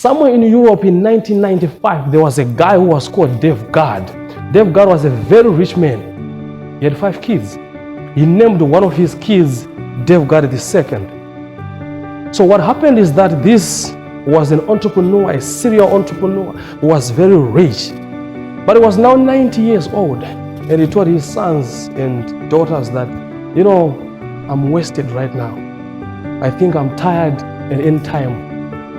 Somewhere in Europe in 1995, there was a guy who was called Dave Gard. Dave Gard was a very rich man. He had 5 kids. He named one of his kids Dave Gard II. So what happened is that this was an entrepreneur, a serial entrepreneur who was very rich. But he was now 90 years old. And he told his sons and daughters that, you know, I'm wasted right now. I think I'm tired, and in time,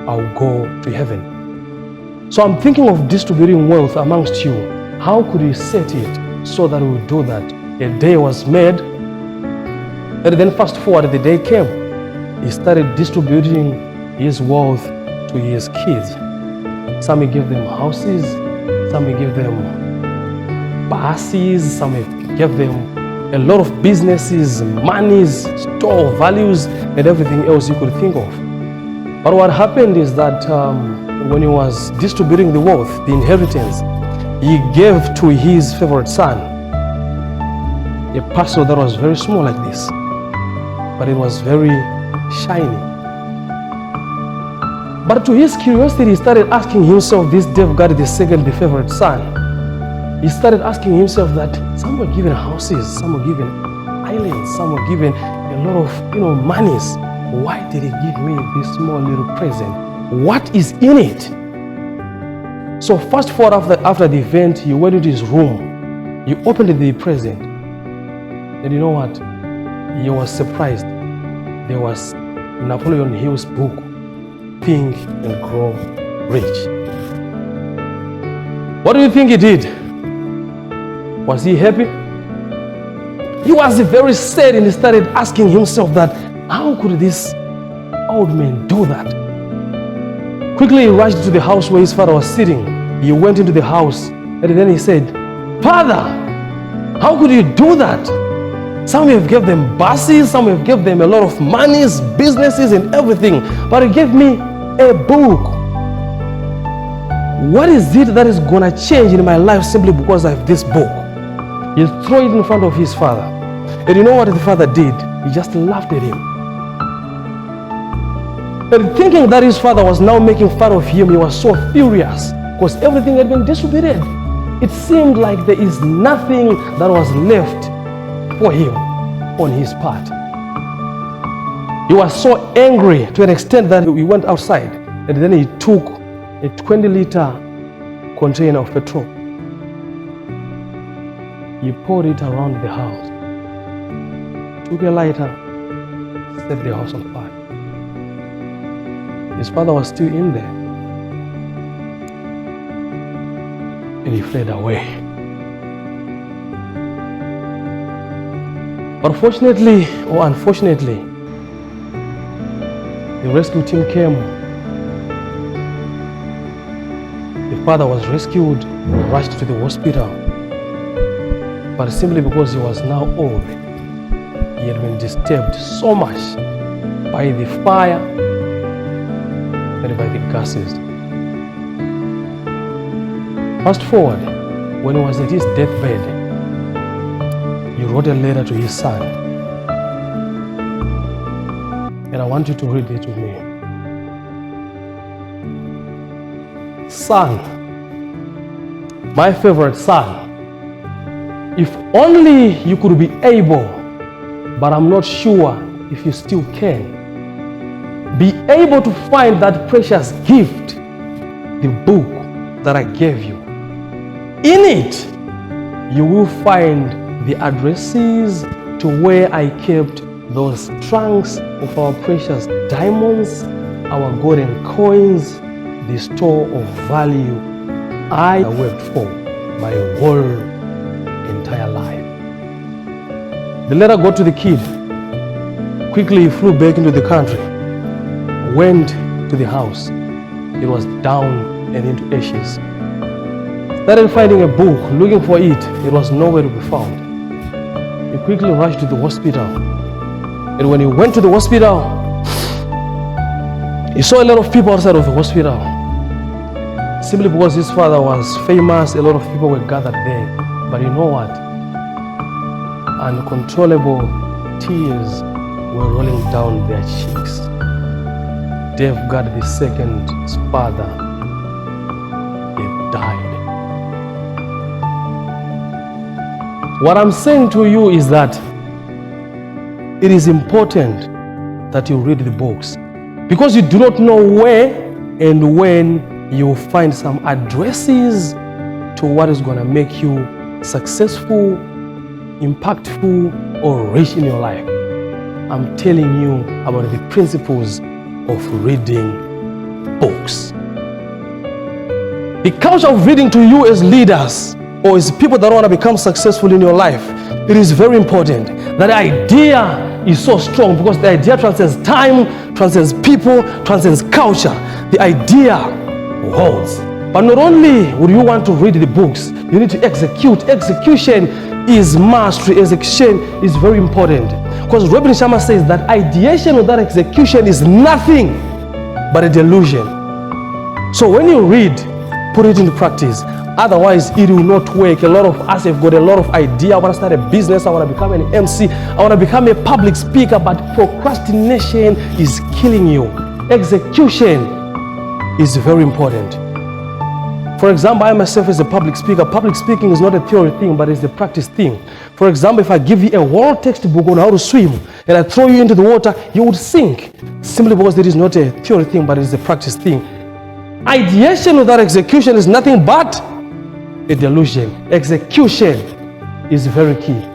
I'll go to heaven. So I'm thinking of distributing wealth amongst you. How could we set it so that we would do that? A day was made, and then fast forward, the day came. He started distributing his wealth to his kids. Some he gave them houses, some he gave them buses, some he gave them a lot of businesses, monies, store values, and everything else you could think of. But what happened is that when he was distributing the wealth, the inheritance, he gave to his favorite son a parcel that was very small like this, but it was very shiny. But to his curiosity, he started asking himself, this Dave Gard II, the favorite son, he started asking himself that some were given houses, some were given islands, some were given a lot of monies. Why did he give me this small little present? What is in it? So fast forward after the event, he went into his room. He opened the present. And you know what? He was surprised. There was Napoleon Hill's book, Think and Grow Rich. What do you think he did? Was he happy? He was very sad, and he started asking himself that, how could this old man do that? Quickly he rushed to the house where his father was sitting. He went into the house, and then he said, Father, how could you do that? Some have given them buses, some have given them a lot of monies, businesses, and everything, but he gave me a book. What is it that is gonna change in my life simply because I have this book? He threw it in front of his father. And you know what the father did? He just laughed at him. And thinking that his father was now making fun of him, he was so furious because everything had been distributed. It seemed like there is nothing that was left for him on his part. He was so angry to an extent that he went outside, and then he took a 20-liter container of petrol. He poured it around the house, took a lighter, set the house on fire. His father was still in there, and he fled away. But fortunately or unfortunately, the rescue team came. The father was rescued, rushed to the hospital. But simply because he was now old, he had been disturbed so much by the fire and by the gases. Fast forward, when he was at his deathbed, he wrote a letter to his son. And I want you to read it with me. Son, my favorite son, if only you could be able, but I'm not sure if you still can, be able to find that precious gift, the book that I gave you. In it, you will find the addresses to where I kept those trunks of our precious diamonds, our golden coins, the store of value I worked for my whole entire life. The letter got to the kid. Quickly he flew back into the country, went to the house. It was down and into ashes. Started finding a book, looking for it. It was nowhere to be found. He quickly rushed to the hospital. And when he went to the hospital, he saw a lot of people outside of the hospital. Simply because his father was famous, a lot of people were gathered there. But you know what? Uncontrollable tears were rolling down their cheeks. Dave Gard II's father, he died. What I'm saying to you is that it is important that you read the books, because you do not know where and when you will find some addresses to what is going to make you successful, impactful, or rich in your life. I'm telling you about the principles of reading books. The culture of reading to you as leaders or as people that want to become successful in your life, it is very important. That idea is so strong because the idea transcends time, transcends people, transcends culture. The idea holds. But not only would you want to read the books, you need to execute. Execution is mastery. Execution is very important. Because Robin Sharma says that ideation without execution is nothing but a delusion. So when you read, put it into practice. Otherwise, it will not work. A lot of us have got a lot of idea. I want to start a business. I want to become an MC. I want to become a public speaker. But procrastination is killing you. Execution is very important. For example, I myself as a public speaker, public speaking is not a theory thing, but it's a practice thing. For example, if I give you a world textbook on how to swim and I throw you into the water, you would sink. Simply because it is not a theory thing, but it's a practice thing. Ideation without execution is nothing but a delusion. Execution is very key.